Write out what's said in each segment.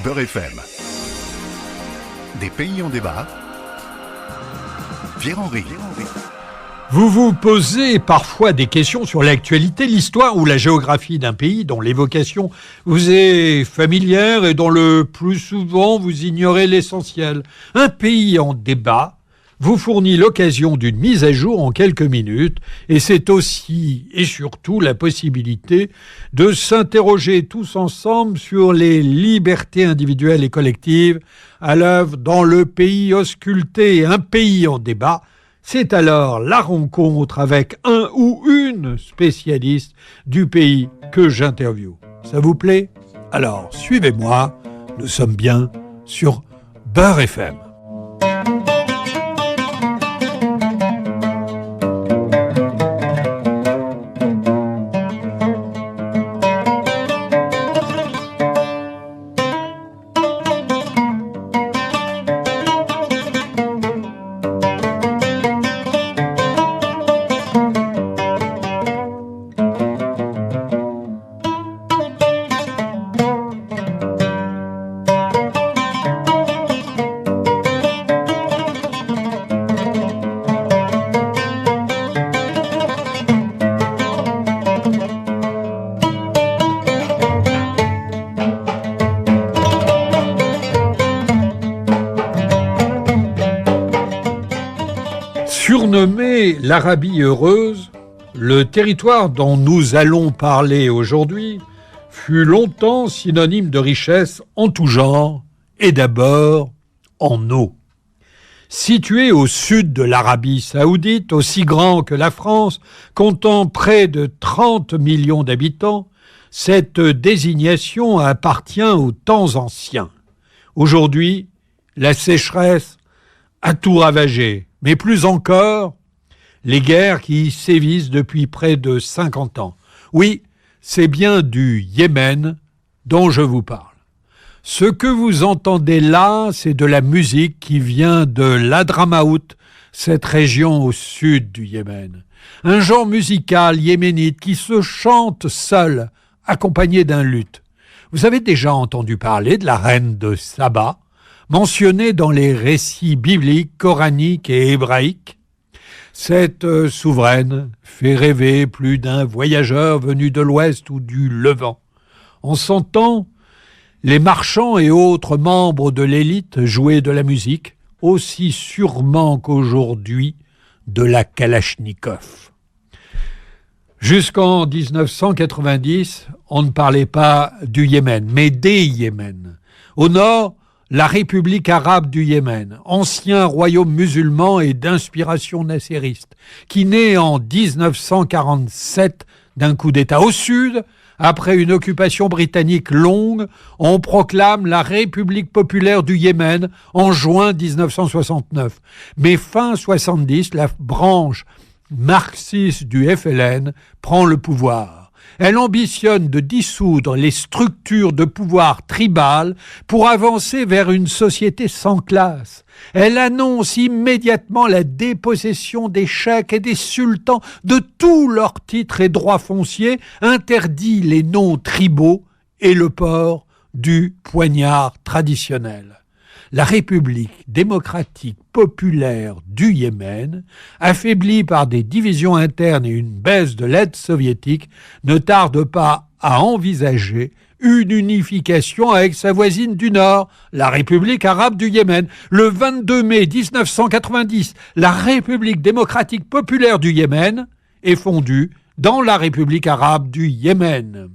Beurre FM. Des pays en débat. Pierre-Henri. Vous vous posez parfois des questions sur l'actualité, l'histoire ou la géographie d'un pays dont l'évocation vous est familière et dont le plus souvent vous ignorez l'essentiel. Un pays en débat vous fournit l'occasion d'une mise à jour en quelques minutes et c'est aussi et surtout la possibilité de s'interroger tous ensemble sur les libertés individuelles et collectives à l'œuvre dans le pays ausculté. Un pays en débat, c'est alors la rencontre avec un ou une spécialiste du pays que j'interviewe. Ça vous plaît? Alors suivez-moi, nous sommes bien sur Beurre FM. Surnommé l'Arabie heureuse, le territoire dont nous allons parler aujourd'hui fut longtemps synonyme de richesse en tout genre et d'abord en eau. Situé au sud de l'Arabie saoudite, aussi grand que la France, comptant près de 30 millions d'habitants, cette désignation appartient aux temps anciens. Aujourd'hui, la sécheresse a tout ravagé. Mais plus encore, les guerres qui y sévissent depuis près de 50 ans. Oui, c'est bien du Yémen dont je vous parle. Ce que vous entendez là, c'est de la musique qui vient de l'Hadramaout, cette région au sud du Yémen. Un genre musical yéménite qui se chante seul, accompagné d'un luth. Vous avez déjà entendu parler de la reine de Saba, mentionnée dans les récits bibliques, coraniques et hébraïques. Cette souveraine fait rêver plus d'un voyageur venu de l'Ouest ou du Levant. En son temps, les marchands et autres membres de l'élite jouaient de la musique, aussi sûrement qu'aujourd'hui de la Kalachnikov. Jusqu'en 1990, on ne parlait pas du Yémen, mais des Yémen. Au nord, la République arabe du Yémen, ancien royaume musulman et d'inspiration nassériste, qui naît en 1947 d'un coup d'État. Au sud, après une occupation britannique longue, on proclame la République populaire du Yémen en juin 1969. Mais fin 70, la branche marxiste du FLN prend le pouvoir. Elle ambitionne de dissoudre les structures de pouvoir tribales pour avancer vers une société sans classe. Elle annonce immédiatement la dépossession des cheikhs et des sultans de tous leurs titres et droits fonciers, interdit les noms tribaux et le port du poignard traditionnel. La République démocratique populaire du Yémen, affaiblie par des divisions internes et une baisse de l'aide soviétique, ne tarde pas à envisager une unification avec sa voisine du Nord, la République arabe du Yémen. Le 22 mai 1990, la République démocratique populaire du Yémen est fondue dans la République arabe du Yémen.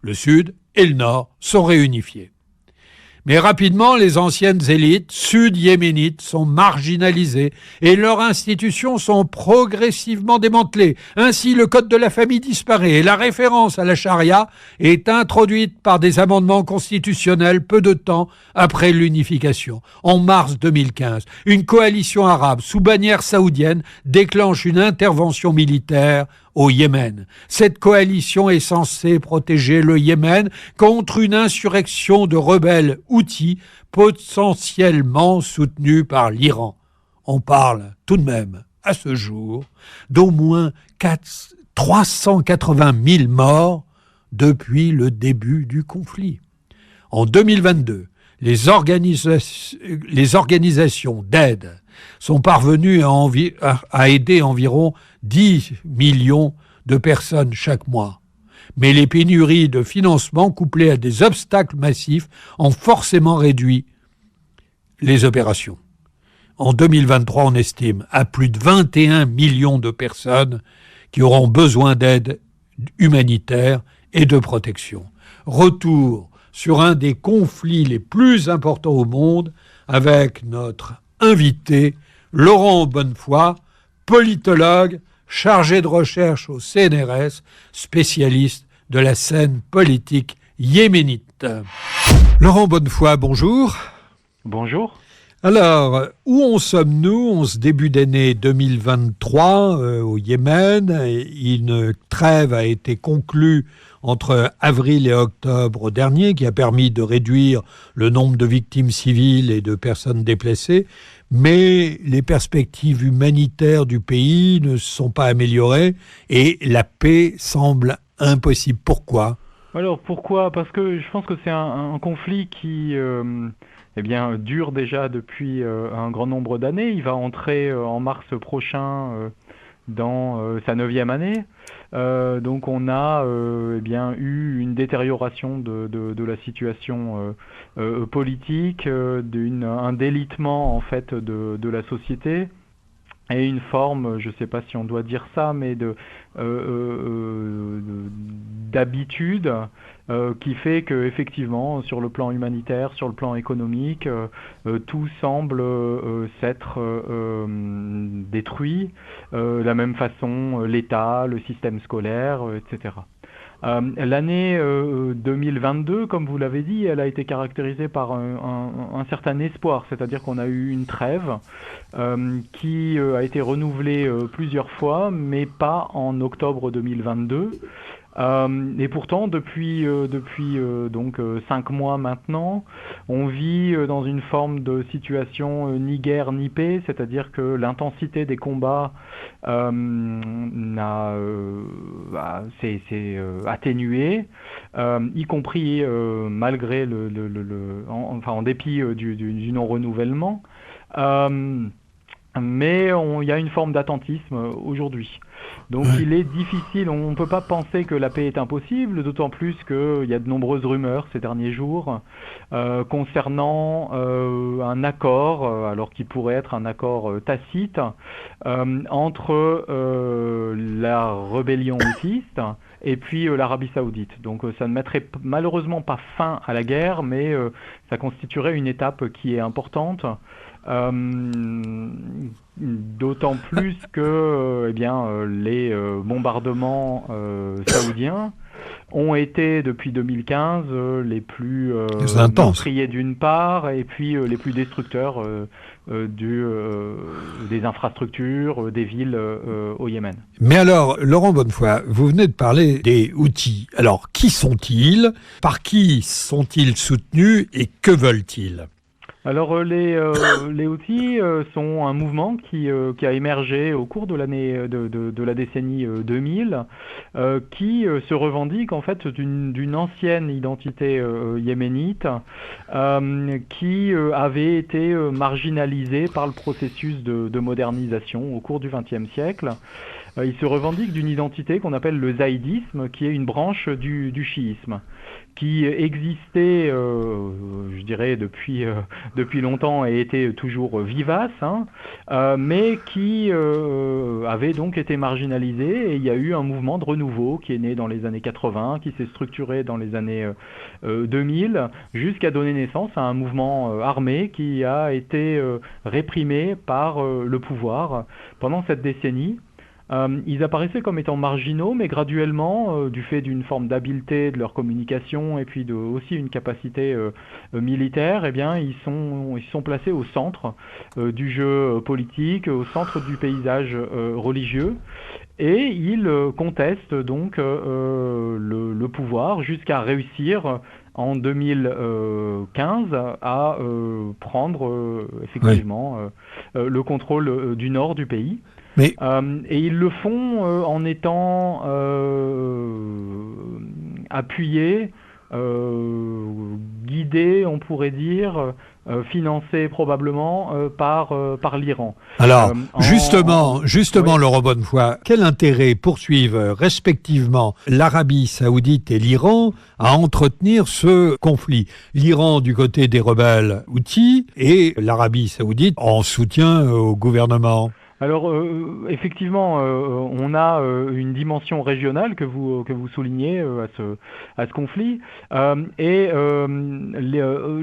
Le Sud et le Nord sont réunifiés. Mais rapidement, les anciennes élites sud-yéménites sont marginalisées et leurs institutions sont progressivement démantelées. Ainsi, le code de la famille disparaît et la référence à la charia est introduite par des amendements constitutionnels peu de temps après l'unification. En mars 2015, une coalition arabe sous bannière saoudienne déclenche une intervention militaire au Yémen. Cette coalition est censée protéger le Yémen contre une insurrection de rebelles houthis potentiellement soutenus par l'Iran. On parle tout de même, à ce jour, d'au moins 380 000 morts depuis le début du conflit. En 2022, les organisations d'aide sont parvenues à aider environ 10 millions de personnes chaque mois. Mais les pénuries de financement couplées à des obstacles massifs ont forcément réduit les opérations. En 2023, on estime à plus de 21 millions de personnes qui auront besoin d'aide humanitaire et de protection. Retour sur un des conflits les plus importants au monde avec notre invité, Laurent Bonnefoy, politologue, chargé de recherche au CNRS, spécialiste de la scène politique yéménite. Laurent Bonnefoy, bonjour. Bonjour. Alors, où en sommes-nous en ce début d'année 2023 au Yémen? Une trêve a été conclue entre avril et octobre dernier qui a permis de réduire le nombre de victimes civiles et de personnes déplacées, mais les perspectives humanitaires du pays ne se sont pas améliorées et la paix semble impossible. Pourquoi? Alors pourquoi? Parce que je pense que c'est un conflit qui dure déjà depuis un grand nombre d'années. Il va entrer en mars prochain dans sa 9e année. Donc on a eu une détérioration de la situation politique, un délitement en fait de la société et une forme, je ne sais pas si on doit dire ça, mais d'habitude qui fait que effectivement sur le plan humanitaire, sur le plan économique, tout semble s'être détruit. De la même façon, l'État, le système scolaire, etc. L'année 2022, comme vous l'avez dit, elle a été caractérisée par un certain espoir, c'est-à-dire qu'on a eu une trêve qui a été renouvelée plusieurs fois, mais pas en octobre 2022. Et pourtant, depuis donc 5 mois maintenant, on vit dans une forme de situation ni guerre ni paix, c'est-à-dire que l'intensité des combats s'est atténuée, y compris malgré en dépit du non-renouvellement. Mais il y a une forme d'attentisme aujourd'hui. Donc il est difficile, on ne peut pas penser que la paix est impossible, d'autant plus qu'il y a de nombreuses rumeurs ces derniers jours concernant un accord, alors qui pourrait être un accord tacite, entre la rébellion houthiste et puis l'Arabie Saoudite. Donc ça ne mettrait malheureusement pas fin à la guerre, mais ça constituerait une étape qui est importante. D'autant plus que les bombardements saoudiens ont été depuis 2015 les plus meurtriers d'une part et puis les plus destructeurs des infrastructures, des villes au Yémen. Mais alors, Laurent Bonnefoy, vous venez de parler des Houthis. Alors, qui sont-ils? Par qui sont-ils soutenus et que veulent-ils? Alors les Houthis sont un mouvement qui a émergé au cours de l'année de la décennie 2000, qui se revendique en fait d'une ancienne identité yéménite qui avait été marginalisée par le processus de modernisation au cours du XXe siècle. Il se revendique d'une identité qu'on appelle le zaïdisme, qui est une branche du chiisme, qui existait, je dirais, depuis longtemps et était toujours vivace, mais qui avait donc été marginalisé. Et il y a eu un mouvement de renouveau qui est né dans les années 80, qui s'est structuré dans les années 2000, jusqu'à donner naissance à un mouvement armé qui a été réprimé par le pouvoir pendant cette décennie. Ils apparaissaient comme étant marginaux, mais graduellement, du fait d'une forme d'habileté de leur communication et puis aussi une capacité militaire, ils sont placés au centre du jeu politique, au centre du paysage religieux, et ils contestent donc le pouvoir jusqu'à réussir en 2015 à prendre effectivement le contrôle du nord du pays. Et ils le font en étant appuyé, guidé, on pourrait dire, financé probablement par l'Iran. Alors, justement, oui. Laurent Bonnefoy, quel intérêt poursuivent respectivement l'Arabie saoudite et l'Iran à entretenir ce conflit? L'Iran du côté des rebelles houthis et l'Arabie saoudite en soutien au gouvernement. Alors effectivement, on a une dimension régionale que vous soulignez à ce conflit,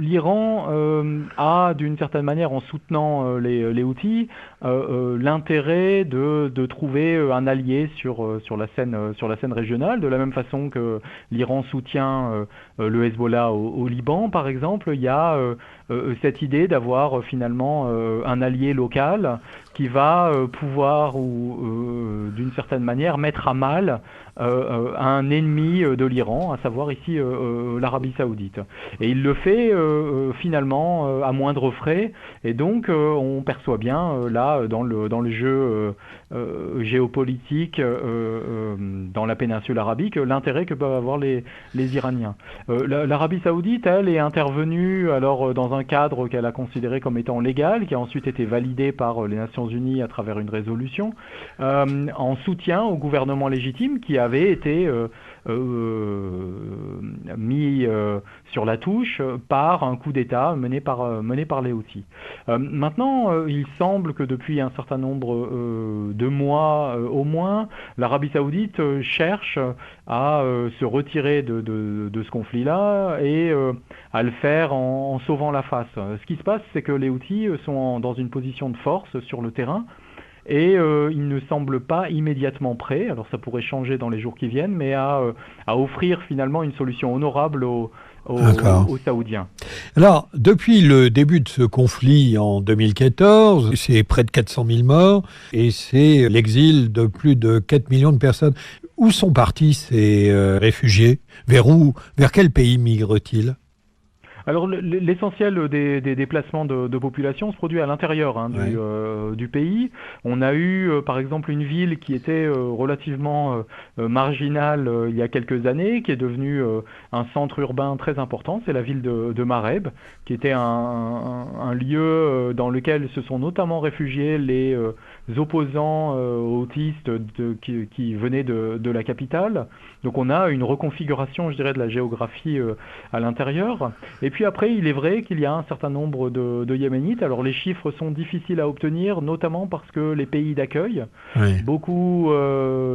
l'Iran a d'une certaine manière, en soutenant les Houthis, l'intérêt de trouver un allié sur la scène régionale, de la même façon que l'Iran soutient le Hezbollah au Liban, par exemple. Il y a cette idée d'avoir finalement un allié local qui va pouvoir d'une certaine manière mettre à mal un ennemi de l'Iran, à savoir ici l'Arabie saoudite. Et il le fait finalement à moindre frais, et donc on perçoit bien là dans le jeu géopolitique dans la péninsule arabique l'intérêt que peuvent avoir les Iraniens. L'Arabie saoudite, elle, est intervenue alors dans un cadre qu'elle a considéré comme étant légal, qui a ensuite été validé par les Nations Unies à travers une résolution, en soutien au gouvernement légitime qui avait été mis sur la touche par un coup d'État mené par les Houthis. Maintenant, il semble que depuis un certain nombre de mois au moins, l'Arabie saoudite cherche à se retirer de ce conflit-là et à le faire en sauvant la face. Ce qui se passe, c'est que les Houthis sont dans une position de force sur le terrain, et il ne semble pas immédiatement prêt, alors ça pourrait changer dans les jours qui viennent, mais à offrir finalement une solution honorable aux Saoudiens. Alors, depuis le début de ce conflit en 2014, c'est près de 400 000 morts et c'est l'exil de plus de 4 millions de personnes. Où sont partis ces réfugiés? Vers quel pays migrent-ils? Alors l'essentiel des déplacements de population se produit à l'intérieur du pays. On a eu par exemple une ville qui était relativement marginale il y a quelques années, qui est devenue un centre urbain très important, c'est la ville de Mareb, qui était un lieu dans lequel se sont notamment réfugiés les opposants autistes qui venaient de la capitale. Donc on a une reconfiguration, je dirais, de la géographie à l'intérieur. Et puis après, il est vrai qu'il y a un certain nombre de Yéménites. Alors les chiffres sont difficiles à obtenir, notamment parce que les pays d'accueil, beaucoup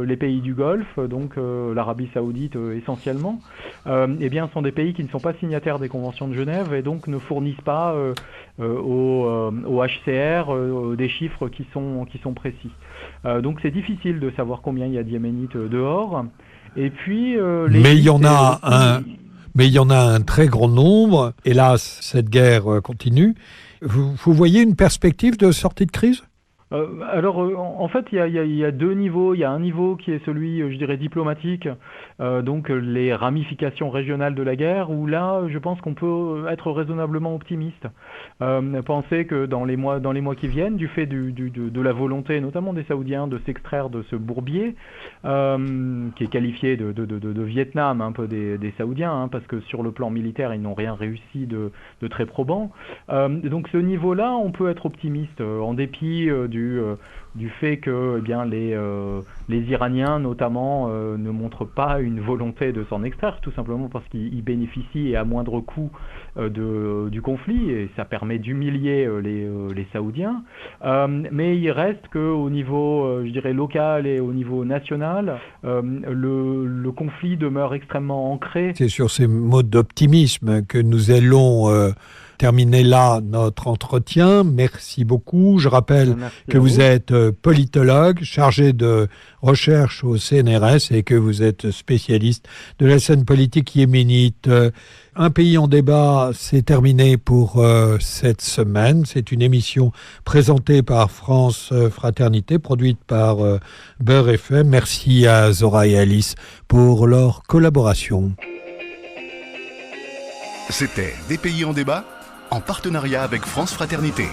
les pays du Golfe, donc l'Arabie saoudite essentiellement, eh bien, sont des pays qui ne sont pas signataires des conventions de Genève et donc ne fournissent pas au HCR des chiffres qui sont précis. Donc c'est difficile de savoir combien il y a de Yéménites dehors. Et puis, mais il y en a un très grand nombre. Hélas, cette guerre continue. Vous voyez une perspective de sortie de crise ? En fait, il y a deux niveaux. Il y a un niveau qui est celui, je dirais, diplomatique, donc les ramifications régionales de la guerre, où là, je pense qu'on peut être raisonnablement optimiste. Penser que dans les mois qui viennent, du fait de la volonté, notamment des Saoudiens, de s'extraire de ce bourbier, qui est qualifié de Vietnam, un peu des Saoudiens, parce que sur le plan militaire, ils n'ont rien réussi de très probant. Donc ce niveau-là, on peut être optimiste, en dépit du fait que les Iraniens notamment ne montrent pas une volonté de s'en extraire, tout simplement parce qu'ils bénéficient et à moindre coût du conflit, et ça permet d'humilier les Saoudiens. Mais il reste qu'au niveau, je dirais, local et au niveau national, le conflit demeure extrêmement ancré. C'est sur ces mots d'optimisme que nous allons terminer là notre entretien. Merci beaucoup. Je rappelle que vous êtes politologue, chargé de recherche au CNRS et que vous êtes spécialiste de la scène politique yéménite. Un pays en débat, c'est terminé pour cette semaine. C'est une émission présentée par France Fraternité, produite par Beurre FM. Merci à Zora et Alice pour leur collaboration. C'était Des pays en débat, en partenariat avec France Fraternité.